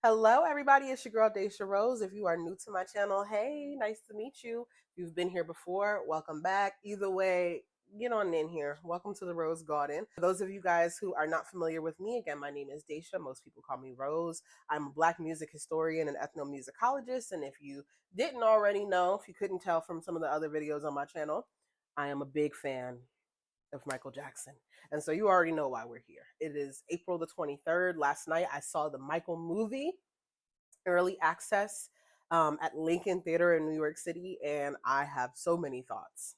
Hello, everybody. It's your girl, Daisha Rose. If you are new to my channel, hey, nice to meet you. If you've been here before, welcome back. Either way, get on in here. Welcome to the Rose Garden. For those of you guys who are not familiar with me, again, my name is Daisha. Most people call me Rose. I'm a Black music historian and ethnomusicologist. And if you didn't already know, if you couldn't tell from some of the other videos on my channel, I am a big fan of Michael Jackson. And so you already know why we're here. It is April the 23rd. Last night I saw the Michael movie, early access, at Lincoln Theater in New York City, and I have so many thoughts.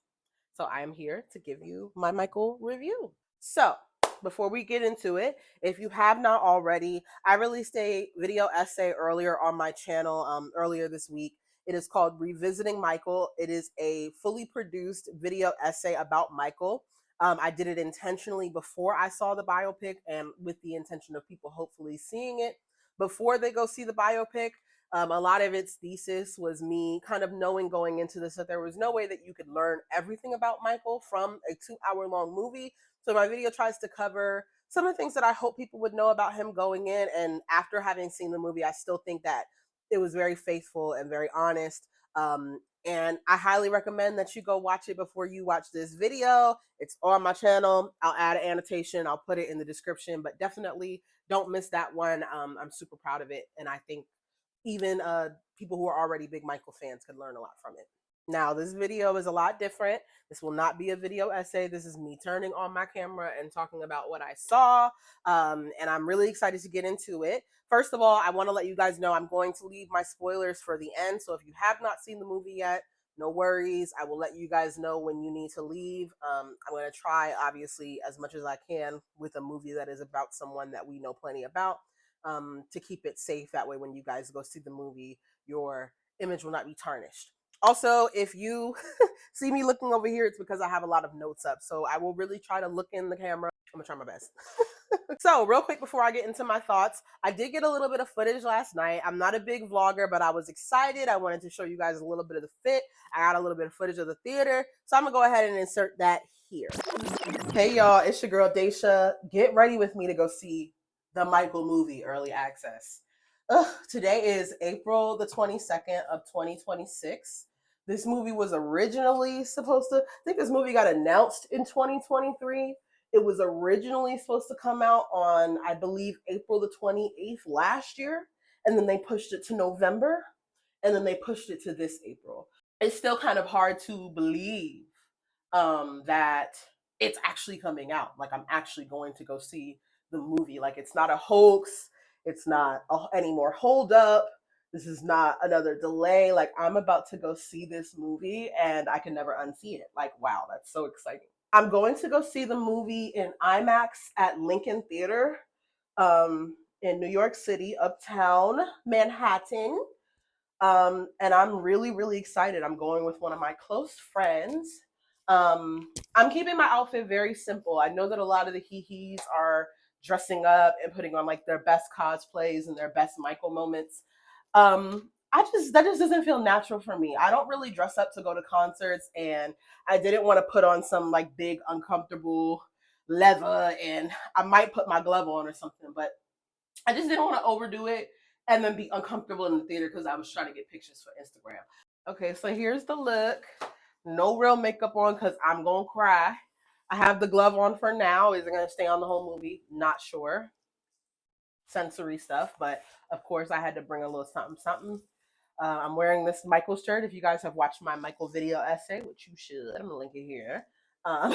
So I am here to give you my Michael review. So before we get into it, if you have not already, I released a video essay earlier on my channel earlier this week. It is called Revisiting Michael. It is a fully produced video essay about Michael. I did it intentionally before I saw the biopic and with the intention of people hopefully seeing it before they go see the biopic. A lot of its thesis was me kind of knowing going into this that there was no way that you could learn everything about Michael from a 2 hour long movie. So my video tries to cover some of the things that I hope people would know about him going in. And after having seen the movie, I still think that it was very faithful and very honest. And I highly recommend that you go watch it before you watch this video. It's on my channel. I'll add an annotation. I'll put it in the description, but definitely don't miss that one. I'm super proud of it. And I think even people who are already big Michael fans could learn a lot from it. Now, this video is a lot different. This will not be a video essay. This is me turning on my camera and talking about what I saw. And I'm really excited to get into it. First of all, I want to let you guys know I'm going to leave my spoilers for the end. So if you have not seen the movie yet, no worries. I will let you guys know when you need to leave. I'm going to try, obviously, as much as I can with a movie that is about someone that we know plenty about, to keep it safe. That way, when you guys go see the movie, your image will not be tarnished. Also, if you see me looking over here, it's because I have a lot of notes up. So I will really try to look in the camera. I'm gonna try my best. So real quick before I get into my thoughts, I did get a little bit of footage last night. I'm not a big vlogger, but I was excited. I wanted to show you guys a little bit of the fit. I got a little bit of footage of the theater. So I'm gonna go ahead and insert that here. Hey y'all, it's your girl Daisha. Get ready with me to go see the Michael movie early access. Today is April the 22nd of 2026. This movie was originally supposed to, I think this movie got announced in 2023. It was originally supposed to come out on, I believe, April the 28th last year. And then they pushed it to November. And then they pushed it to this April. It's still kind of hard to believe that it's actually coming out. Like I'm actually going to go see the movie. Like it's not a hoax. It's not any more hold up. This is not another delay. Like I'm about to go see this movie and I can never unsee it. Like, wow, that's so exciting. I'm going to go see the movie in IMAX at Lincoln Theater in New York City, uptown Manhattan. And I'm really, really excited. I'm going with one of my close friends. I'm keeping my outfit very simple. I know that a lot of the hee-hees are dressing up and putting on like their best cosplays and their best Michael moments. That just doesn't feel natural for me. I don't really dress up to go to concerts, and I didn't want to put on some like big uncomfortable leather, and I might put my glove on or something, but I just didn't want to overdo it and then be uncomfortable in the theater because I was trying to get pictures for Instagram. Okay, so here's the look. No real makeup on because I'm going to cry. I have the glove on for now. Is it going to stay on the whole movie? Not sure. Sensory stuff, but of course I had to bring a little something, something. I'm wearing this Michael shirt. If you guys have watched my Michael video essay, which you should, I'm going to link it here. Um,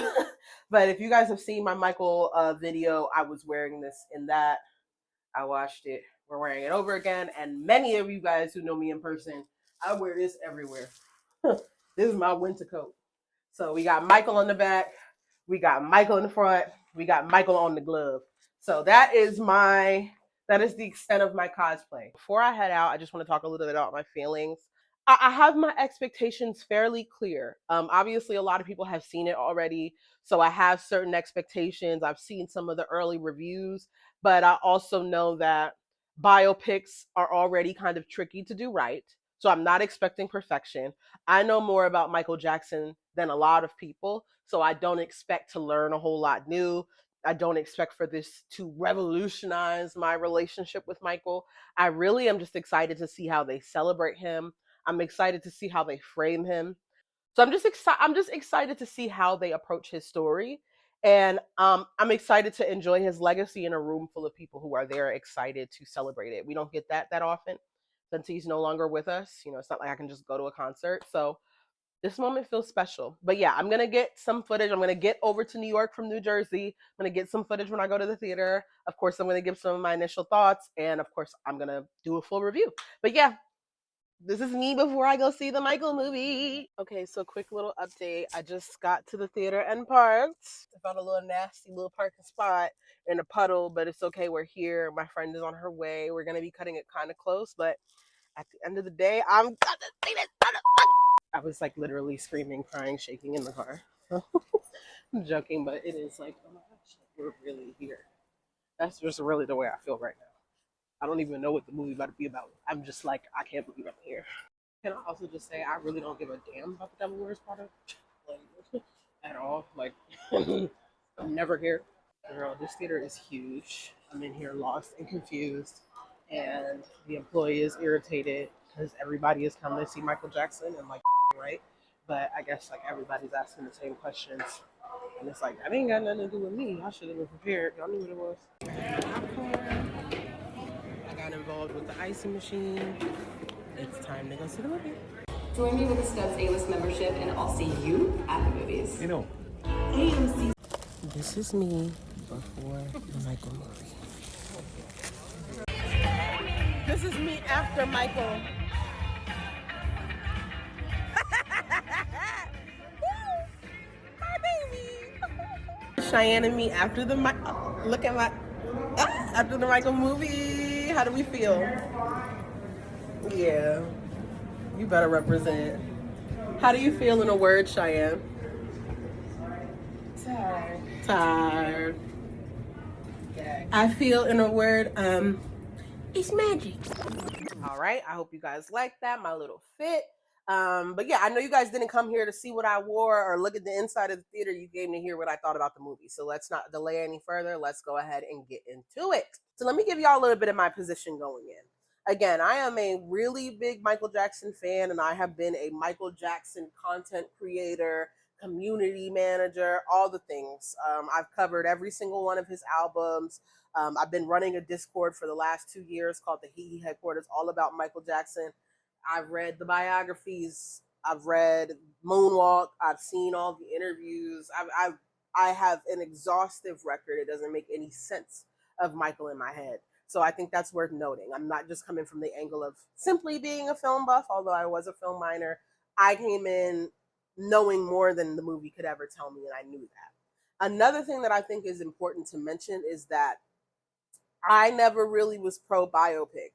but if you guys have seen my Michael video, I was wearing this in that. I watched it. We're wearing it over again. And many of you guys who know me in person, I wear this everywhere. This is my winter coat. So we got Michael on the back. We got Michael in the front. We got Michael on the glove. So that is the extent of my cosplay. Before I head out, I just want to talk a little bit about my feelings. I have my expectations fairly clear. Obviously, a lot of people have seen it already, so I have certain expectations. I've seen some of the early reviews, but I also know that biopics are already kind of tricky to do right. So I'm not expecting perfection. I know more about Michael Jackson than a lot of people, so I don't expect to learn a whole lot new. I don't expect for this to revolutionize my relationship with Michael. I really am just excited to see how they celebrate him. I'm excited to see how they frame him. So I'm just excited to see how they approach his story. And I'm excited to enjoy his legacy in a room full of people who are there excited to celebrate it. We don't get that often since he's no longer with us. You know, it's not like I can just go to a concert. So this moment feels special. But yeah, I'm going to get some footage. I'm going to get over to New York from New Jersey. I'm going to get some footage when I go to the theater. Of course, I'm going to give some of my initial thoughts. And of course, I'm going to do a full review. But yeah, this is me before I go see the Michael movie. Okay, so quick little update. I just got to the theater and parked. I found a little nasty little parking spot in a puddle, but it's okay. We're here. My friend is on her way. We're going to be cutting it kind of close, but at the end of the day, I'm gonna see this motherfucker. I was like literally screaming, crying, shaking in the car. I'm joking, but it is like, oh my gosh, we're really here. That's just really the way I feel right now. I don't even know what the movie's about to be about. I'm just like, I can't believe I'm here. Can I also just say I really don't give a damn about the Devil Wears Prada, like at all. Like, I'm never here. Girl, this theater is huge. I'm in here lost and confused, and the employee is irritated because everybody is coming to see Michael Jackson and like, right? But I guess like everybody's asking the same questions, and it's like that ain't got nothing to do with me. I should have been prepared. Y'all knew what it was. I got involved with the icing machine. It's time to go see the movie. Join me with a Stubbs A-List membership and I'll see you at the movies. You know. This is me before the Michael movie. This is me after Michael. My baby. Cheyenne and me after the look at my after the Michael movie. How do we feel? Yeah, you better represent. How do you feel in a word, Cheyenne? Tired. Tired. I feel in a word, it's magic. All right, I hope you guys like that, my little fit. But yeah, I know you guys didn't come here to see what I wore or look at the inside of the theater. You came to hear what I thought about the movie. So let's not delay any further. Let's go ahead and get into it. So let me give y'all a little bit of my position going in. Again, I am a really big Michael Jackson fan, and I have been a Michael Jackson content creator, community manager, all the things. I've covered every single one of his albums. I've been running a Discord for the last 2 years called the He Headquarters, all about Michael Jackson. I've read the biographies. I've read Moonwalk. I've seen all the interviews. I have an exhaustive record. It doesn't make any sense of Michael in my head. So I think that's worth noting. I'm not just coming from the angle of simply being a film buff, although I was a film minor. I came in knowing more than the movie could ever tell me, and I knew that. Another thing that I think is important to mention is that I never really was pro biopic.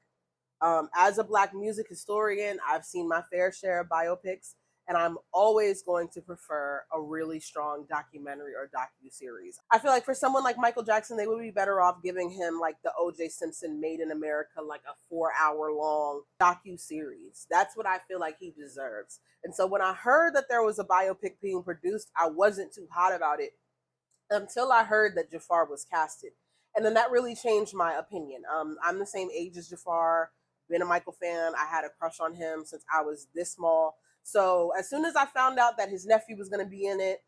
As a Black music historian, I've seen my fair share of biopics, and I'm always going to prefer a really strong documentary or docu-series. I feel like for someone like Michael Jackson, they would be better off giving him like the O.J. Simpson Made in America, like a 4-hour long docu-series. That's what I feel like he deserves. And so when I heard that there was a biopic being produced, I wasn't too hot about it until I heard that Jafar was casted. And then that really changed my opinion. I'm the same age as Jafar, been a Michael fan. I had a crush on him since I was this small. So as soon as I found out that his nephew was going to be in it,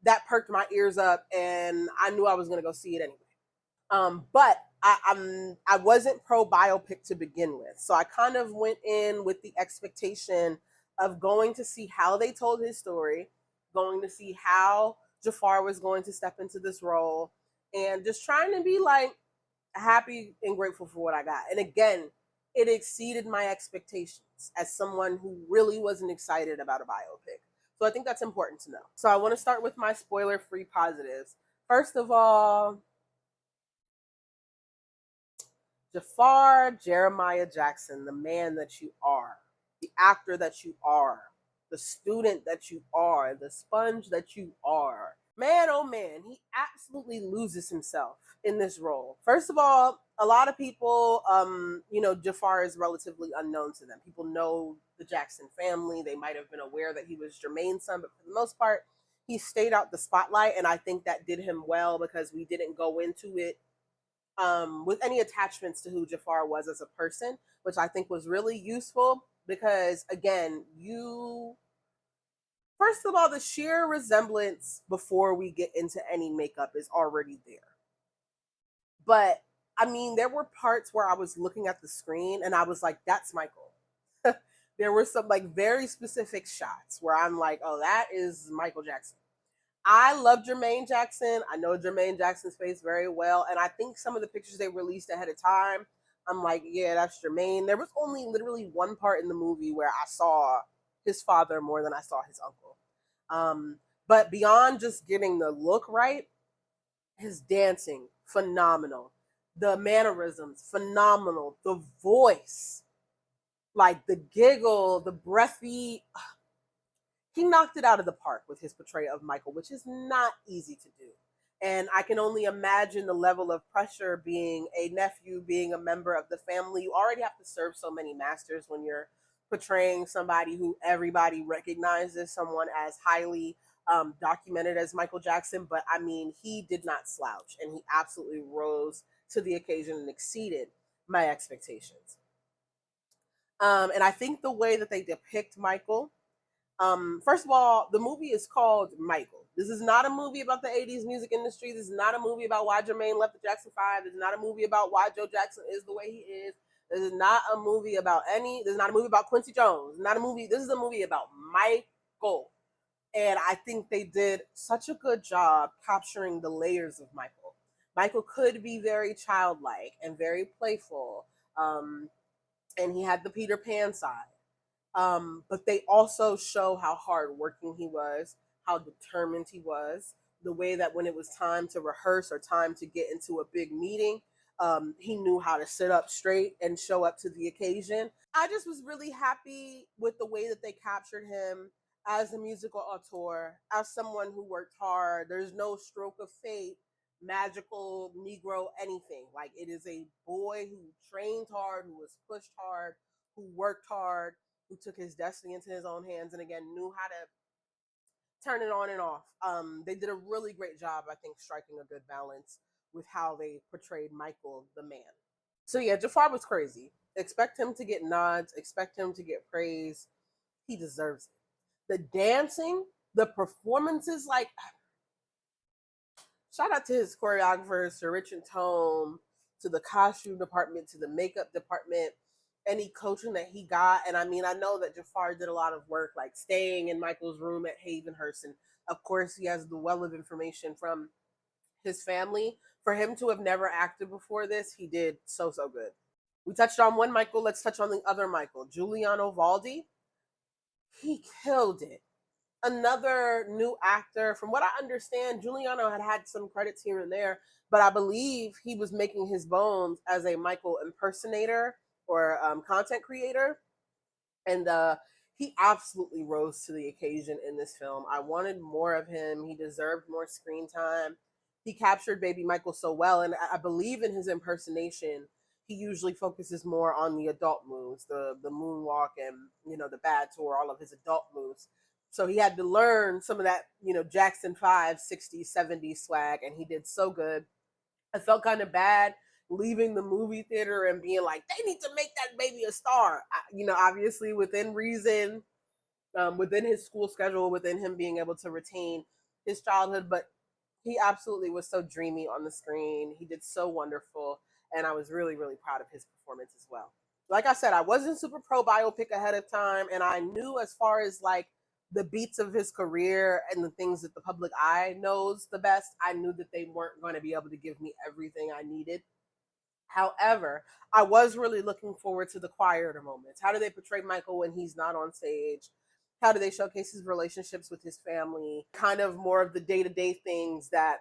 that perked my ears up, and I knew I was going to go see it anyway. But I wasn't pro biopic to begin with, so I kind of went in with the expectation of going to see how they told his story, going to see how Jafar was going to step into this role, and just trying to be like happy and grateful for what I got. And again, it exceeded my expectations as someone who really wasn't excited about a biopic. So I think that's important to know. So I want to start with my spoiler-free positives. First of all, Jafar Jeremiah Jackson, the man that you are, the actor that you are, the student that you are, the sponge that you are. Man, oh man, he absolutely loses himself in this role. First of all, a lot of people, Jafar is relatively unknown to them. People know the Jackson family. They might have been aware that he was Jermaine's son, but for the most part, he stayed out the spotlight, and I think that did him well because we didn't go into it with any attachments to who Jafar was as a person, which I think was really useful because, again, first of all, the sheer resemblance before we get into any makeup is already there. But I mean, there were parts where I was looking at the screen and I was like, that's Michael. There were some like very specific shots where I'm like, oh, that is Michael Jackson. I love Jermaine Jackson. I know Jermaine Jackson's face very well. And I think some of the pictures they released ahead of time, I'm like, yeah, that's Jermaine. There was only literally one part in the movie where I saw his father more than I saw his uncle. But beyond just getting the look right, his dancing, phenomenal. The mannerisms, phenomenal. The voice, like the giggle, the breathy, he knocked it out of the park with his portrayal of Michael, which is not easy to do. And I can only imagine the level of pressure being a nephew, being a member of the family. You already have to serve so many masters when you're portraying somebody who everybody recognizes, someone as highly documented as Michael Jackson. But I mean, he did not slouch and he absolutely rose to the occasion and exceeded my expectations. And I think the way that they depict Michael, first of all, the movie is called Michael. This is not a movie about the 80s music industry. This is not a movie about why Jermaine left the Jackson 5. This is not a movie about why Joe Jackson is the way he is. This is not a movie about this is not a movie about Quincy Jones. Not a movie. This is a movie about Michael. And I think they did such a good job capturing the layers of Michael. Michael could be very childlike and very playful. And he had the Peter Pan side. But they also show how hardworking he was, how determined he was, the way that when it was time to rehearse or time to get into a big meeting, he knew how to sit up straight and show up to the occasion. I just was really happy with the way that they captured him as a musical auteur, as someone who worked hard. There's no stroke of fate, magical Negro, anything. Like, it is a boy who trained hard, who was pushed hard, who worked hard, who took his destiny into his own hands, and again knew how to turn it on and off. They did a really great job, I think, striking a good balance with how they portrayed Michael the man. So yeah, Jafar was crazy. Expect him to get nods, expect him to get praise. He deserves it. The dancing, the performances, like, shout out to his choreographers, to Rich and Tone, to the costume department, to the makeup department, any coaching that he got. And I mean, I know that Jafar did a lot of work, like staying in Michael's room at Havenhurst. And of course, he has the well of information from his family. For him to have never acted before this, he did so, so good. We touched on one Michael. Let's touch on the other Michael, Giuliano Valdi. He killed it. Another new actor. From what I understand, Giuliano had some credits here and there, but I believe he was making his bones as a Michael impersonator or content creator. And he absolutely rose to the occasion in this film. I wanted more of him. He deserved more screen time. He captured baby Michael so well. And I believe in his impersonation, he usually focuses more on the adult moves, the moonwalk and, the bad tour, all of his adult moves. So he had to learn some of that, Jackson 5, 60s, 70s swag, and he did so good. I felt kind of bad leaving the movie theater and being like, they need to make that baby a star. Obviously within reason, within his school schedule, within him being able to retain his childhood, but he absolutely was so dreamy on the screen. He did so wonderful, and I was really, really proud of his performance as well. Like I said, I wasn't super pro biopic ahead of time, and I knew as far as like the beats of his career and the things that the public eye knows the best, I knew that they weren't going to be able to give me everything I needed. However, I was really looking forward to the quieter moments. How do they portray Michael when he's not on stage? How do they showcase his relationships with his family? Kind of more of the day-to-day things that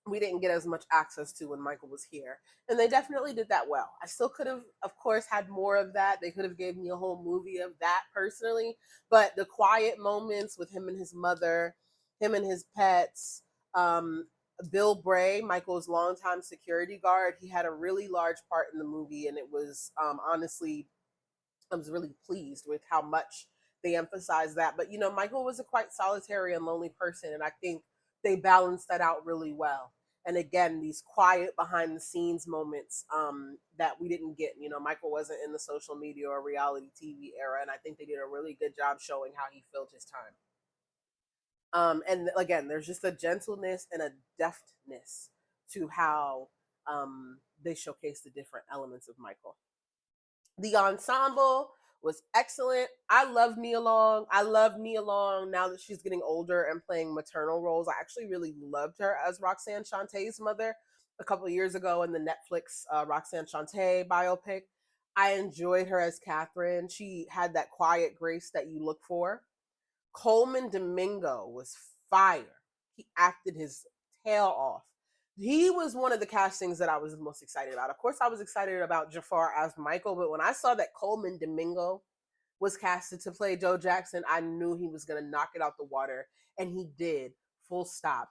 we didn't get as much access to when Michael was here. And they definitely did that well. I still could have, of course, had more of that. They could have gave me a whole movie of that personally. But the quiet moments with him and his mother, him and his pets, Bill Bray, Michael's longtime security guard, he had a really large part in the movie. And it was honestly, I was really pleased with how much they emphasize that. But Michael was a quite solitary and lonely person, and I think they balanced that out really well. And again, these quiet behind the scenes moments that we didn't get. Michael wasn't in the social media or reality TV era, and I think they did a really good job showing how he filled his time. And again, there's just a gentleness and a deftness to how they showcase the different elements of Michael. The ensemble was excellent. I love Nia Long. I love Nia Long now that she's getting older and playing maternal roles. I actually really loved her as Roxanne Shantae's mother a couple of years ago in the Netflix Roxanne Shante biopic. I enjoyed her as Catherine. She had that quiet grace that you look for. Coleman Domingo was fire. He acted his tail off. He was one of the castings that I was most excited about. Of course, I was excited about Jafar as Michael, but when I saw that Coleman Domingo was casted to play Joe Jackson, I knew he was going to knock it out the water, and he did. Full stop.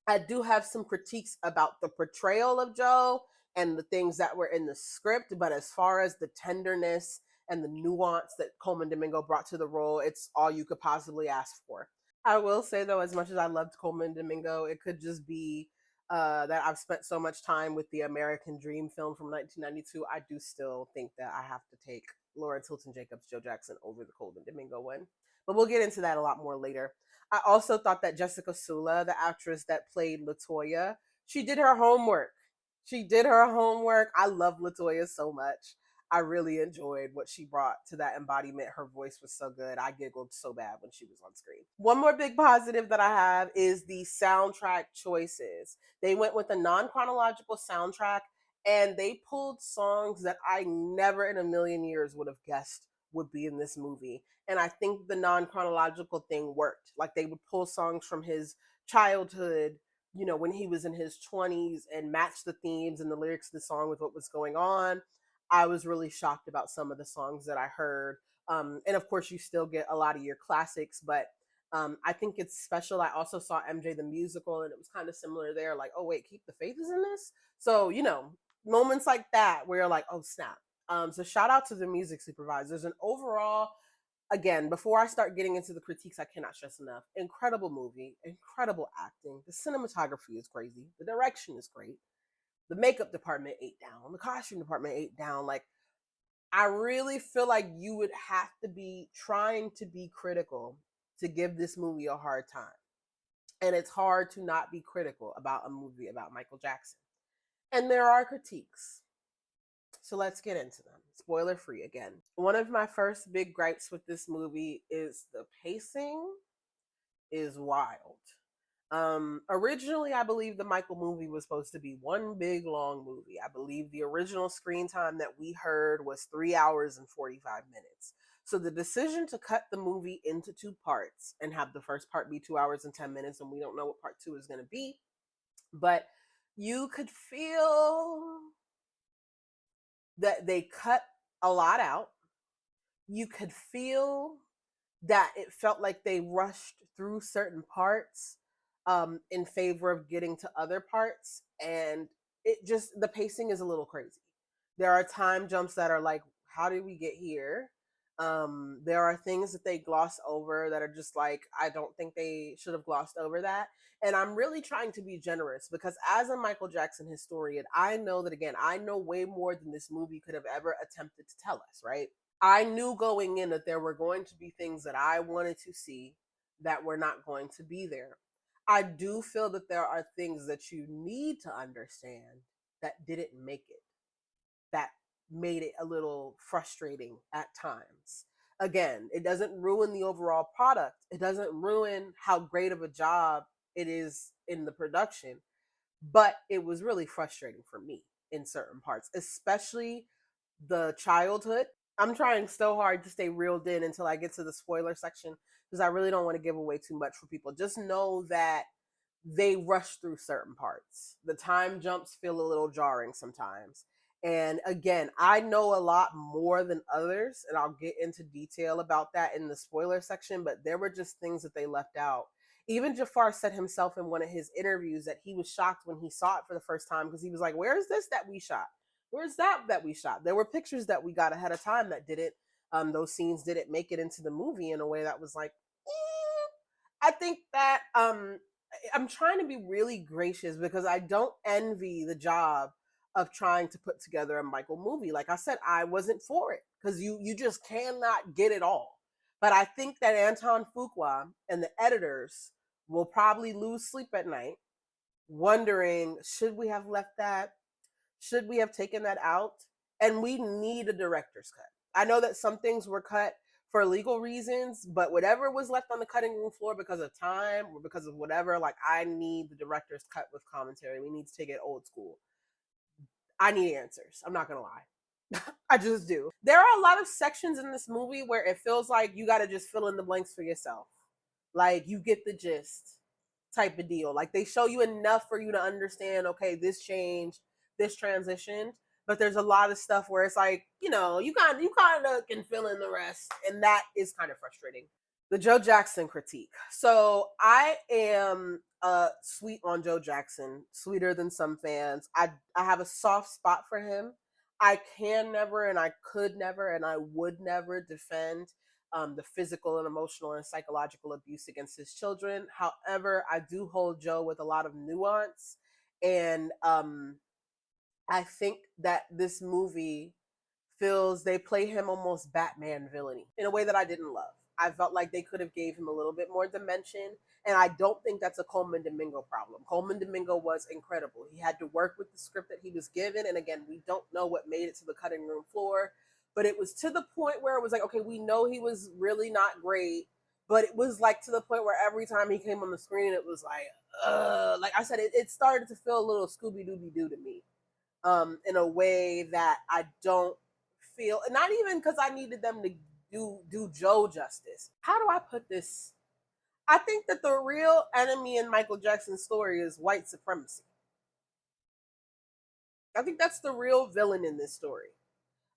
I do have some critiques about the portrayal of Joe and the things that were in the script, but as far as the tenderness and the nuance that Coleman Domingo brought to the role, it's all you could possibly ask for. I will say though, as much as I loved Coleman Domingo, it could just be that I've spent so much time with the American Dream film from 1992. I do still think that I have to take Lawrence Hilton Jacobs' Joe Jackson over the Coleman Domingo one. But we'll get into that a lot more later. I also thought that Jessica Sula, the actress that played Latoya, she did her homework. She did her homework. I love Latoya so much. I really enjoyed what she brought to that embodiment. Her voice was so good. I giggled so bad when she was on screen. One more big positive that I have is the soundtrack choices. They went with a non chronological soundtrack and they pulled songs that I never in a million years would have guessed would be in this movie. And I think the non chronological thing worked. Like they would pull songs from his childhood, when he was in his 20s and match the themes and the lyrics of the song with what was going on. I was really shocked about some of the songs that I heard. And of course, you still get a lot of your classics, but I think it's special. I also saw MJ the musical, and it was kind of similar there. Like, oh wait, Keep the Faith is in this. So moments like that where you're like, oh snap. So shout out to the music supervisors. And overall, again, before I start getting into the critiques, I cannot stress enough. Incredible movie, incredible acting. The cinematography is crazy. The direction is great. The makeup department ate down. The costume department ate down. Like, I really feel like you would have to be trying to be critical to give this movie a hard time. And it's hard to not be critical about a movie about Michael Jackson. And there are critiques. So let's get into them. Spoiler free again. One of my first big gripes with this movie is the pacing is wild. Originally, I believe the Michael movie was supposed to be one big long movie. I believe the original screen time that we heard was 3 hours and 45 minutes. So the decision to cut the movie into two parts and have the first part be 2 hours and 10 minutes, and we don't know what part two is going to be, but you could feel that they cut a lot out. You could feel that it felt like they rushed through certain parts in favor of getting to other parts. And the pacing is a little crazy. There are time jumps that are like, how did we get here? There are things that they gloss over that are just like, I don't think they should have glossed over that. And I'm really trying to be generous because as a Michael Jackson historian, I know that, again, I know way more than this movie could have ever attempted to tell us, right? I knew going in that there were going to be things that I wanted to see that were not going to be there. I do feel that there are things that you need to understand that didn't make it, that made it a little frustrating at times. Again, it doesn't ruin the overall product. It doesn't ruin how great of a job it is in the production, but it was really frustrating for me in certain parts, especially the childhood. I'm trying so hard to stay reeled in until I get to the spoiler section because I really don't want to give away too much for people. Just know that they rush through certain parts. The time jumps feel a little jarring sometimes. And again, I know a lot more than others, and I'll get into detail about that in the spoiler section, but there were just things that they left out. Even Jafar said himself in one of his interviews that he was shocked when he saw it for the first time because he was like, where is this that we shot? Where's that we shot? There were pictures that we got ahead of time that didn't Those scenes didn't make it into the movie in a way that was like, I think that I'm trying to be really gracious because I don't envy the job of trying to put together a Michael movie. Like I said, I wasn't for it because you just cannot get it all. But I think that Anton Fuqua and the editors will probably lose sleep at night wondering, should we have left that? Should we have taken that out? And we need a director's cut. I know that some things were cut for legal reasons, but whatever was left on the cutting room floor because of time or because of whatever, like I need the director's cut with commentary. We need to take it old school. I need answers. I'm not gonna lie. I just do. There are a lot of sections in this movie where it feels like you got to just fill in the blanks for yourself. Like you get the gist type of deal. Like they show you enough for you to understand, okay, this changed, this transitioned. But there's a lot of stuff where it's like, you kind of can fill in the rest, and that is kind of frustrating. The Joe Jackson critique. So I am sweet on Joe Jackson, sweeter than some fans. I have a soft spot for him. I can never, and I could never, and I would never defend the physical and emotional and psychological abuse against his children. However, I do hold Joe with a lot of nuance, and I think that this movie feels they play him almost Batman villainy in a way that I didn't love. I felt like they could have gave him a little bit more dimension, and I don't think that's a Coleman Domingo problem. Coleman Domingo was incredible. He had to work with the script that he was given, and again, we don't know what made it to the cutting room floor, but it was to the point where it was like, okay, we know he was really not great, but it was like to the point where every time he came on the screen, it was like I said, it started to feel a little Scooby Dooby Doo to me, in a way that I don't feel, not even because I needed them to do Joe justice. How do I put this? I think that the real enemy in Michael Jackson's story is white supremacy. I think that's the real villain in this story.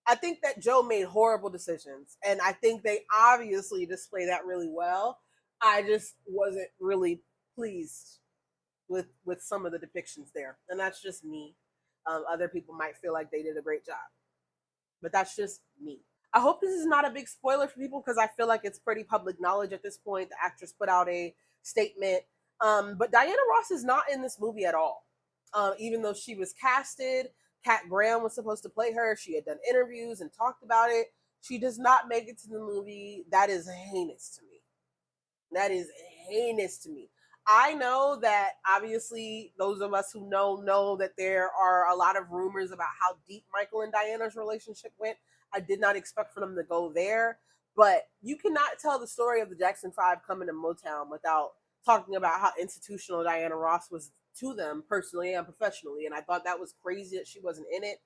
I think that Joe made horrible decisions, and I think they obviously display that really well. I just wasn't really pleased with some of the depictions there, and that's just me. Other people might feel like they did a great job, but that's just me. I hope this is not a big spoiler for people because I feel like it's pretty public knowledge at this point. The actress put out a statement, but Diana Ross is not in this movie at all. Even though she was casted, Kat Graham was supposed to play her. She had done interviews and talked about it. She does not make it to the movie. That is heinous to me. That is heinous to me. I know that obviously those of us who know that there are a lot of rumors about how deep Michael and Diana's relationship went. I did not expect for them to go there, but you cannot tell the story of the Jackson 5 coming to Motown without talking about how institutional Diana Ross was to them personally and professionally. And I thought that was crazy that she wasn't in it.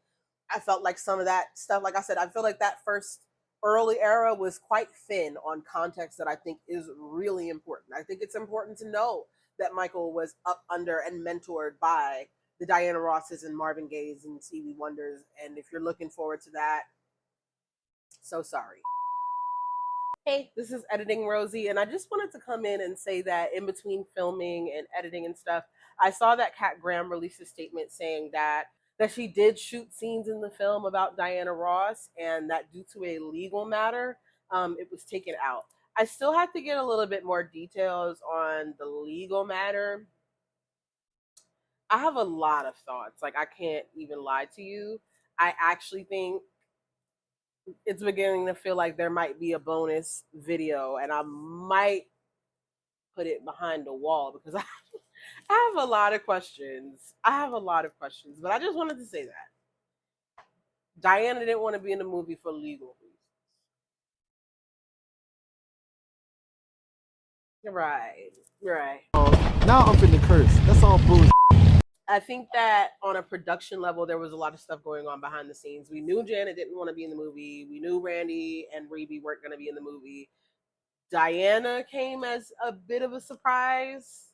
I felt like some of that stuff, like I said, I feel like that first early era was quite thin on context that I think is really important. I think it's important to know that Michael was up under and mentored by the Diana Rosses and Marvin Gayes and Stevie Wonders. And if you're looking forward to that, so sorry. Hey, this is Editing Rosie, and I just wanted to come in and say that in between filming and editing and stuff, I saw that Kat Graham released a statement saying that she did shoot scenes in the film about Diana Ross, and that due to a legal matter, it was taken out. I still have to get a little bit more details on the legal matter. I have a lot of thoughts. Like I can't even lie to you. I actually think it's beginning to feel like there might be a bonus video, and I might put it behind the wall because I have a lot of questions. I have a lot of questions, but I just wanted to say that Diana didn't want to be in the movie for legal reasons. Right, right. Now I'm finna curse. That's all bullshit. I think that on a production level, there was a lot of stuff going on behind the scenes. We knew Janet didn't want to be in the movie. We knew Randy and Reby weren't going to be in the movie. Diana came as a bit of a surprise,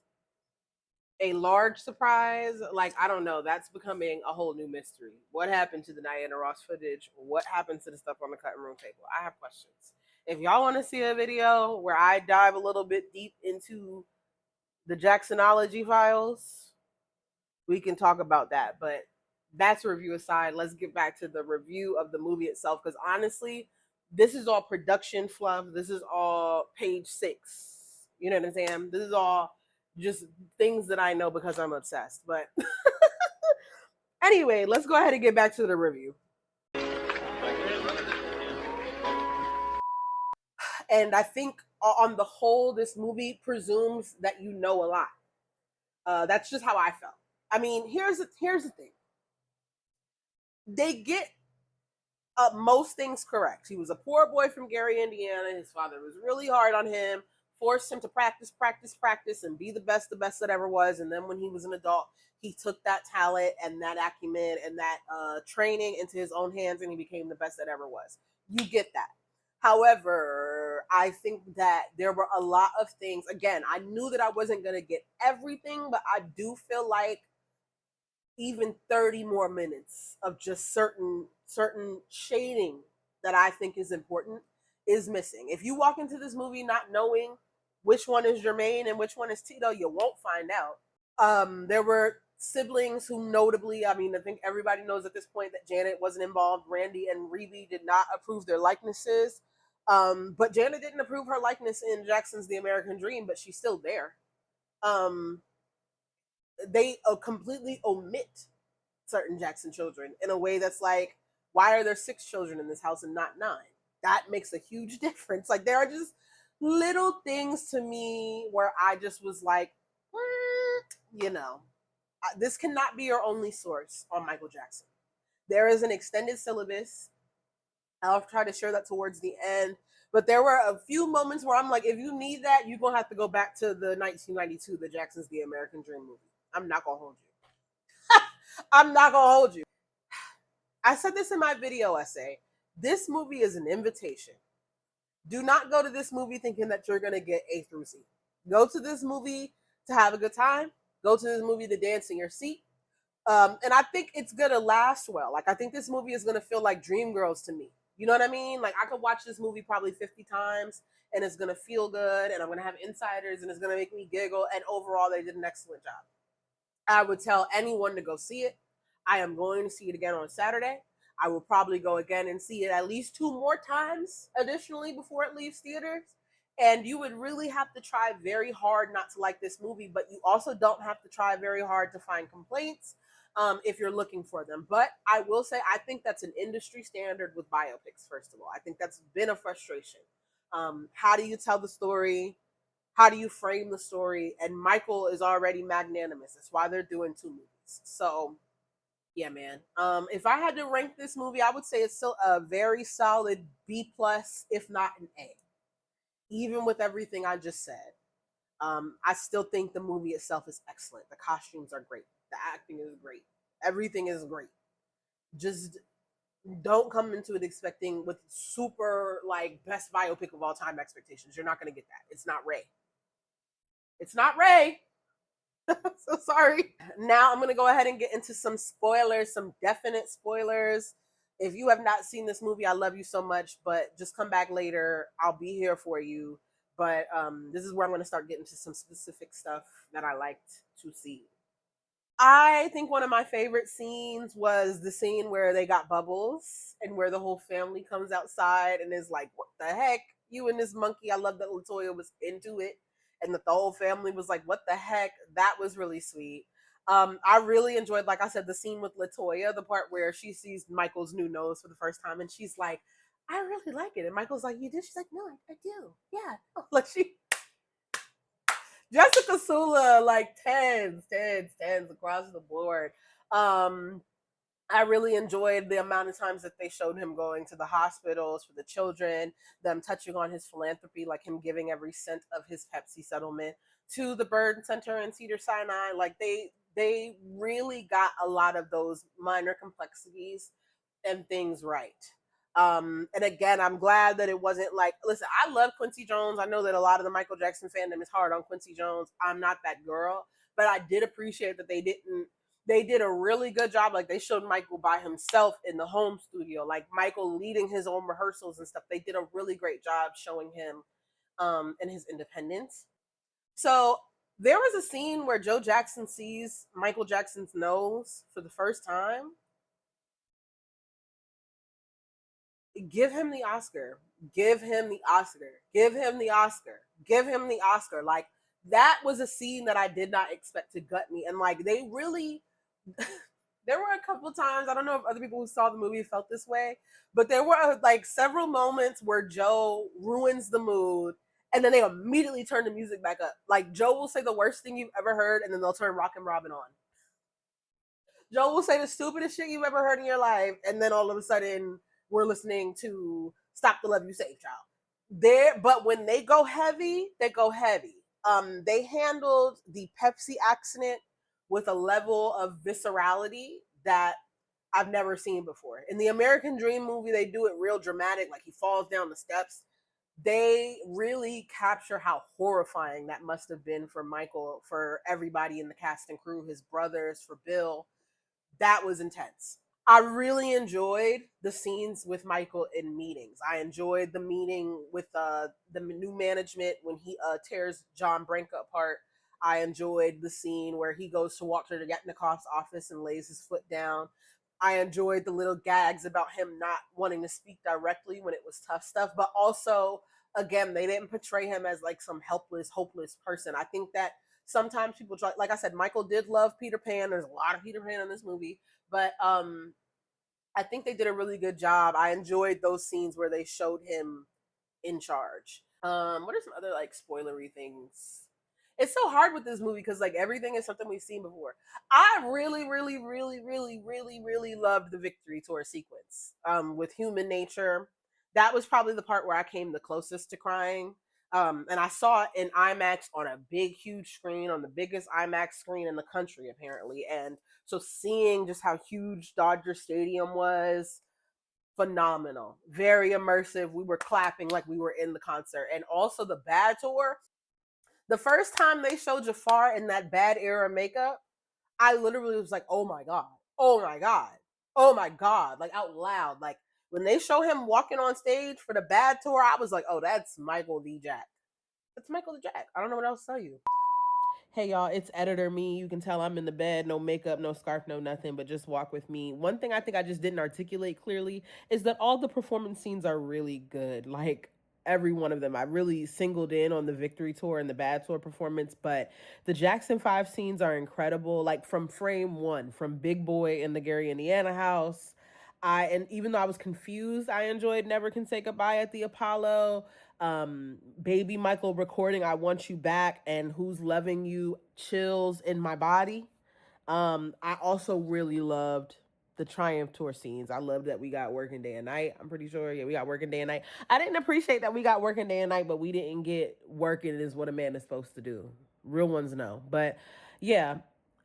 a large surprise. Like, I don't know. That's becoming a whole new mystery. What happened to the Diana Ross footage? What happened to the stuff on the cutting room table? I have questions. If y'all want to see a video where I dive a little bit deep into the Jacksonology files, we can talk about that. But that's review aside. Let's get back to the review of the movie itself. Because honestly, This is all production fluff. This is all page 6. You know what I'm saying? This is all just things that I know because I'm obsessed. But anyway, let's go ahead and get back to the review. And I think on the whole, this movie presumes that you know a lot. That's just how I felt. I mean, here's the thing. They get most things correct. He was a poor boy from Gary, Indiana. His father was really hard on him, forced him to practice, practice, practice, and be the best that ever was. And then when he was an adult, he took that talent and that acumen and that training into his own hands, and he became the best that ever was. You get that. However, I think that there were a lot of things. Again, I knew that I wasn't going to get everything, but I do feel like even 30 more minutes of just certain shading that I think is important is missing. If you walk into this movie not knowing which one is Jermaine and which one is Tito, you won't find out. There were siblings who notably, I mean, I think everybody knows at this point that Janet wasn't involved. Randy and Reby did not approve their likenesses. But Janet didn't approve her likeness in Jackson's The American Dream, but she's still there. They completely omit certain Jackson children in a way that's like, why are there 6 children in this house and not 9? That makes a huge difference. Like, there are just little things to me where I just was like, you know, this cannot be your only source on Michael Jackson. There is an extended syllabus. I'll try to share that towards the end. But there were a few moments where I'm like, if you need that, you're going to have to go back to the 1992, the Jackson's The American Dream movie. I'm not going to hold you. I'm not going to hold you. I said this in my video essay. This movie is an invitation. Do not go to this movie thinking that you're going to get A through Z. Go to this movie to have a good time. Go to this movie to dance in your seat. And I think it's going to last well. Like, I think this movie is going to feel like Dreamgirls to me. You know what I mean? Like, I could watch this movie probably 50 times and it's going to feel good and I'm going to have insiders and it's going to make me giggle. And overall, they did an excellent job. I would tell anyone to go see it. I am going to see it again on Saturday. I will probably go again and see it at least 2 more times additionally before it leaves theaters. And you would really have to try very hard not to like this movie, but you also don't have to try very hard to find complaints if you're looking for them. But I will say, I think that's an industry standard with biopics, first of all. I think that's been a frustration. How do you tell the story? How do you frame the story? And Michael is already magnanimous. That's why they're doing 2 movies. So, yeah, man. If I had to rank this movie, I would say it's still a very solid B+, if not an A. Even with everything I just said. I still think the movie itself is excellent. The costumes are great. The acting is great. Everything is great. Just don't come into it expecting with super, like, best biopic of all time expectations. You're not going to get that. It's not Ray. It's not Ray. So sorry. Now I'm going to go ahead and get into some spoilers, some definite spoilers. If you have not seen this movie, I love you so much, but just come back later. I'll be here for you. But this is where I'm going to start getting to some specific stuff that I liked to see. I think one of my favorite scenes was the scene where they got bubbles and where the whole family comes outside and is like, what the heck? You and this monkey. I love that LaToya was into it and that the whole family was like, what the heck? That was really sweet. I really enjoyed, like I said, the scene with LaToya, the part where she sees Michael's new nose for the first time and she's like, I really like it. And Michael's like, you do? She's like, no, I do. Yeah. Like, Jessica Sula, like tens across the board. I really enjoyed the amount of times that they showed him going to the hospitals for the children, them touching on his philanthropy, like him giving every cent of his Pepsi settlement to the Burn Center in Cedar Sinai. Like they really got a lot of those minor complexities and things right. And again, I'm glad that it wasn't like, listen, I love Quincy Jones. I know that a lot of the Michael Jackson fandom is hard on Quincy Jones. I'm not that girl, but I did appreciate that they did a really good job. Like, they showed Michael by himself in the home studio, like Michael leading his own rehearsals and stuff. They did a really great job showing him and his independence. So there was a scene where Joe Jackson sees Michael Jackson's nose for the first time. give him the Oscar. Give him the Oscar. Give him the Oscar. Give him the Oscar. Like that was a scene that I did not expect to gut me. And like they really there were a couple times, I don't know if other people who saw the movie felt this way, but there were like several moments where Joe ruins the mood and then they immediately turn the music back up. Like Joe will say the worst thing you've ever heard and then they'll turn Rockin' Robin on. Joe will say the stupidest shit you've ever heard in your life, and then all of a sudden we're listening to "Stop the Love You Save Child." There, but when they go heavy, they go heavy. They handled the Pepsi accident with a level of viscerality that I've never seen before. In the American Dream movie, they do it real dramatic, like he falls down the steps. They really capture how horrifying that must have been for Michael, for everybody in the cast and crew, his brothers, for Bill. That was intense. I really enjoyed the scenes with Michael in meetings. I enjoyed the meeting with the new management when he tears John Branca apart. I enjoyed the scene where he goes to walk to Yetnikov's office and lays his foot down. I enjoyed the little gags about him not wanting to speak directly when it was tough stuff, but also, again, they didn't portray him as like some helpless, hopeless person. I think that sometimes people try, like I said, Michael did love Peter Pan. There's a lot of Peter Pan in this movie, but I think they did a really good job. I enjoyed those scenes where they showed him in charge. What are some other like spoilery things? It's so hard with this movie because like everything is something we've seen before. I really loved the victory tour sequence with human nature. That was probably the part where I came the closest to crying. And I saw it in IMAX on a big, huge screen, on the biggest IMAX screen in the country, apparently. And so seeing just how huge Dodger Stadium was, phenomenal, very immersive. We were clapping like we were in the concert. And also the bad tour. The first time they showed Jafar in that bad era makeup, I literally was like, oh my God, oh my God, oh my God, like out loud. Like when they show him walking on stage for the bad tour, I was like, oh, that's Michael the Jack. That's Michael the Jack. I don't know what else to tell you. Hey y'all, it's editor me. You can tell I'm in the bed, no makeup, no scarf, no nothing, but just walk with me. One thing I think I just didn't articulate clearly is that all the performance scenes are really good. Like every one of them. I really singled in on the victory tour and the bad tour performance, but the Jackson 5 scenes are incredible. Like from frame one, from Big Boy in the Gary, Indiana house. And even though I was confused, I enjoyed Never Can Say Goodbye at the Apollo. Baby Michael recording I Want You Back and Who's Loving You chills in my body. I also really loved the Triumph tour scenes. I love that we got working day and night. I'm pretty sure, yeah, we got working day and night. I didn't appreciate that we got working day and night, but we didn't get working is what a man is supposed to do. Real ones know. But yeah,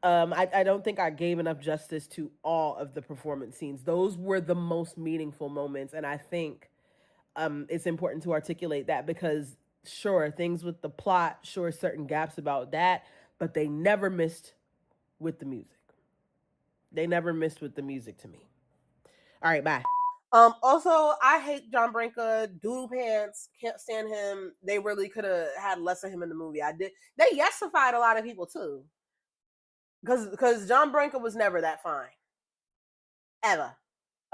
I don't think I gave enough justice to all of the performance scenes. Those were the most meaningful moments, and I think it's important to articulate that because sure, things with the plot, sure, certain gaps about that, but they never missed with the music. They never missed with the music to me. All right, bye. Also, I hate John Branca, doodle pants, can't stand him. They really could have had less of him in the movie. I did. They yesified a lot of people too, because John Branca was never that fine, ever.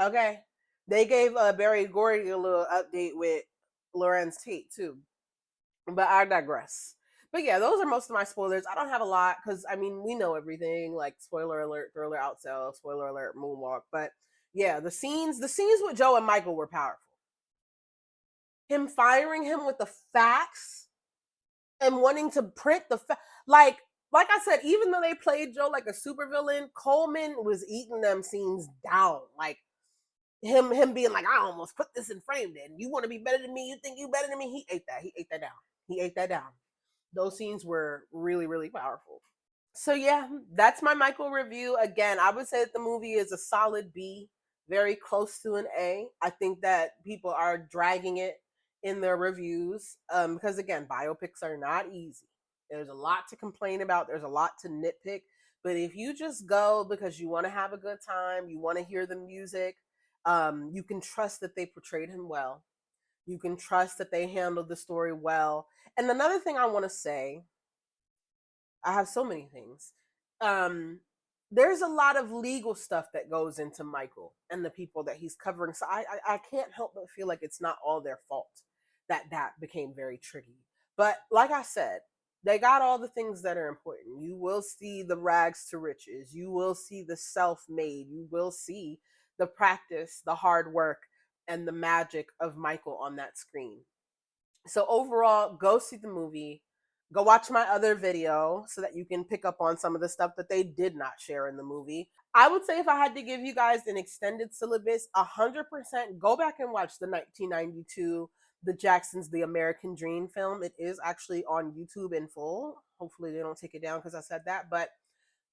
Okay, they gave Barry Gordy a little update with Lorenz Tate too. But I digress. But yeah, those are most of my spoilers. I don't have a lot because I mean we know everything. Like spoiler alert, Thriller outsell, spoiler alert, Moonwalk. But yeah, the scenes with Joe and Michael were powerful. Him firing him with the facts and wanting to print like I said, even though they played Joe like a supervillain, Coleman was eating them scenes down. Like him being like, I almost put this in frame. Then you want to be better than me? You think you better than me? He ate that. He ate that down. He ate that down. Those scenes were really, really powerful. So yeah, that's my Michael review. Again, I would say that the movie is a solid B, very close to an A. I think that people are dragging it in their reviews because again, biopics are not easy. There's a lot to complain about. There's a lot to nitpick. But if you just go because you want to have a good time, you want to hear the music, you can trust that they portrayed him well. You can trust that they handled the story well. And another thing I want to say, I have so many things. Um, there's a lot of legal stuff that goes into Michael and the people that he's covering. So I can't help but feel like it's not all their fault that that became very tricky. But like I said, they got all the things that are important. You will see the rags to riches. You will see the self-made. You will see the practice, the hard work, and the magic of Michael on that screen. So overall, go see the movie. Go watch my other video so that you can pick up on some of the stuff that they did not share in the movie. I would say if I had to give you guys an extended syllabus, 100% go back and watch the 1992 The Jacksons The American Dream film. It is actually on YouTube in full. Hopefully they don't take it down because I said that, but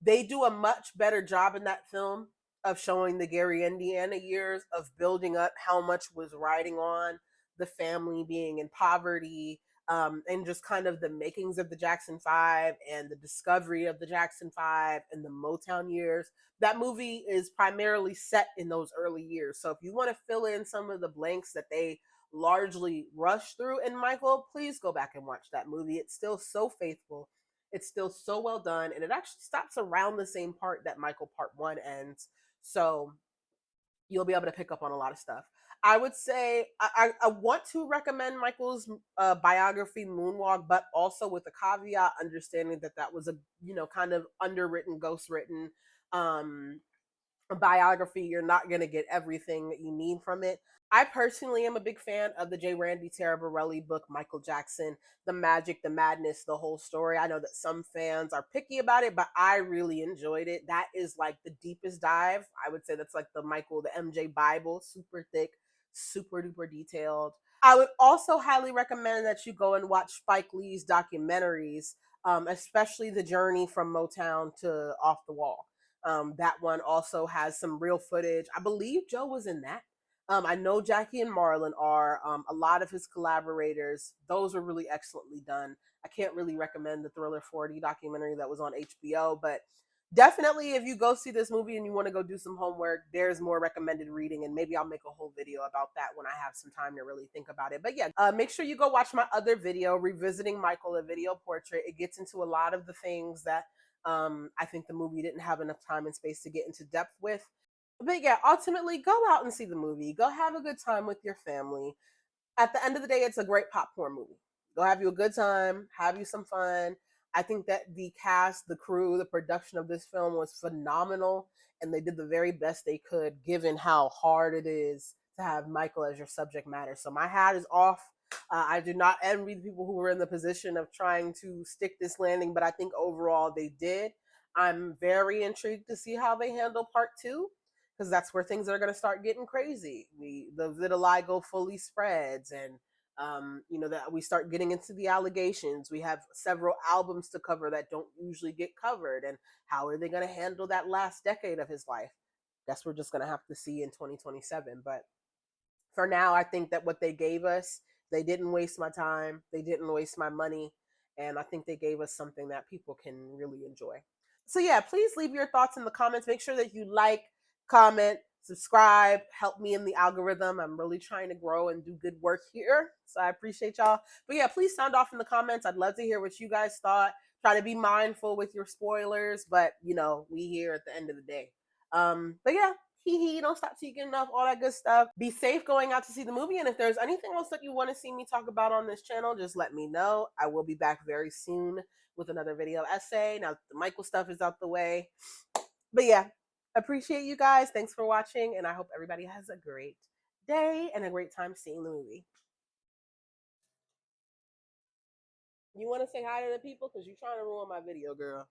they do a much better job in that film of showing the Gary, Indiana years, of building up how much was riding on the family being in poverty, and just kind of the makings of the Jackson Five and the discovery of the Jackson Five and the Motown years. That movie is primarily set in those early years. So if you want to fill in some of the blanks that they largely rushed through in Michael, please go back and watch that movie. It's still so faithful, it's still so well done, and it actually stops around the same part that Michael Part 1 ends. So you'll be able to pick up on a lot of stuff. I would say I want to recommend Michael's biography Moonwalk, but also with a caveat, understanding that that was a, kind of underwritten, ghost written um, biography. You're not going to get everything that you need from it. I personally am a big fan of the J. Randy Taraborelli book, Michael Jackson, The Magic, the Madness, the whole story. I know that some fans are picky about it, but I really enjoyed it. That is like the deepest dive. I would say that's like the Michael, the MJ Bible, super thick, super duper detailed. I would also highly recommend that you go and watch Spike Lee's documentaries, especially The Journey from Motown to Off the Wall. That one also has some real footage. I believe Joe was in that. I know Jackie and Marlon are. A lot of his collaborators, those were really excellently done. I can't really recommend the Thriller 40 documentary that was on HBO, but definitely if you go see this movie and you want to go do some homework, there's more recommended reading, and maybe I'll make a whole video about that when I have some time to really think about it. But yeah, make sure you go watch my other video, Revisiting Michael, a video portrait. It gets into a lot of the things that I think the movie didn't have enough time and space to get into depth with. But yeah, ultimately, go out and see the movie. Go have a good time with your family. At the end of the day, it's a great popcorn movie. Go have you a good time, have you some fun. I think that the cast, the crew, the production of this film was phenomenal, and they did the very best they could given how hard it is to have Michael as your subject matter. So my hat is off. I do not envy the people who were in the position of trying to stick this landing, but I think overall they did. I'm very intrigued to see how they handle part two, because that's where things are going to start getting crazy. The vitiligo fully spreads, and that we start getting into the allegations. We have several albums to cover that don't usually get covered, and how are they going to handle that last decade of his life? Guess we're just going to have to see in 2027. But for now, I think that what they gave us, they didn't waste my time, they didn't waste my money, and I think they gave us something that people can really enjoy. So yeah, please leave your thoughts in the comments. Make sure that you like, comment, subscribe, help me in the algorithm. I'm really trying to grow and do good work here, so I appreciate y'all. But yeah, please sound off in the comments. I'd love to hear what you guys thought. Try to be mindful with your spoilers, but we here at the end of the day. But yeah, don't stop till you get enough, all that good stuff. Be safe going out to see the movie, and if there's anything else that you want to see me talk about on this channel, just let me know. I will be back very soon with another video essay. Now the Michael stuff is out the way. But yeah, appreciate you guys. Thanks for watching, and I hope everybody has a great day and a great time seeing the movie. You want to say hi to the people? Because you're trying to ruin my video, girl.